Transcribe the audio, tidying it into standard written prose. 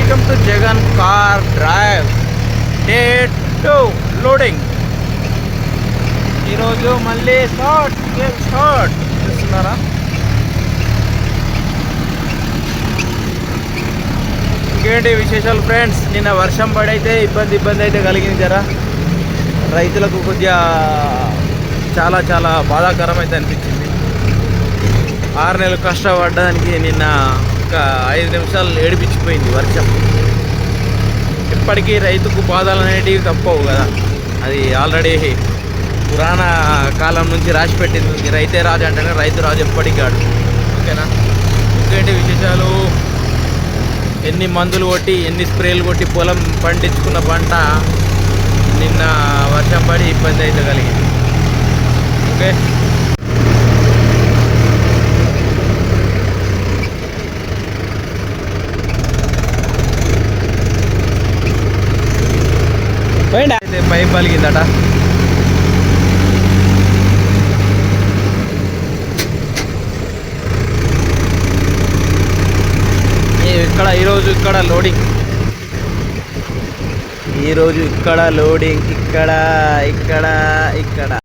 Welcome to Jagan car drive day 2 loading. ఈరోజు మళ్ళీ start చేస్తున్నారా? ఇంకేంటి విశేషాలు ఫ్రెండ్స్? నిన్న వర్షం పడైతే ఇబ్బంది అయితే కలిగింది. జరా రైతులకు కొద్దిగా చాలా బాధాకరం అయితే అనిపించింది. 6 నెలలు కష్టపడ్డానికి నిన్న ఒక 5 నిమిషాలు ఏడిపించిపోయింది వర్షం. ఇప్పటికీ రైతుకు బాధలు అనేటివి తప్పవు కదా, అది ఆల్రెడీ పురాణ కాలం నుంచి రాసి పెట్టింది. రైతే రాజు అంటేనే రైతు రాజు ఎప్పటికీ కాడు. ఓకేనా? ఇంకేంటి విశేషాలు? ఎన్ని మందులు కొట్టి ఎన్ని స్ప్రేలు కొట్టి పొలం పండించుకున్న పంట నిన్న వర్షం పడి ఇబ్బంది అయితే కలిగింది. ఓకే, అయితే పైప్ పలిగిందట. ఈరోజు ఇక్కడ లోడింగ్ ఇక్కడ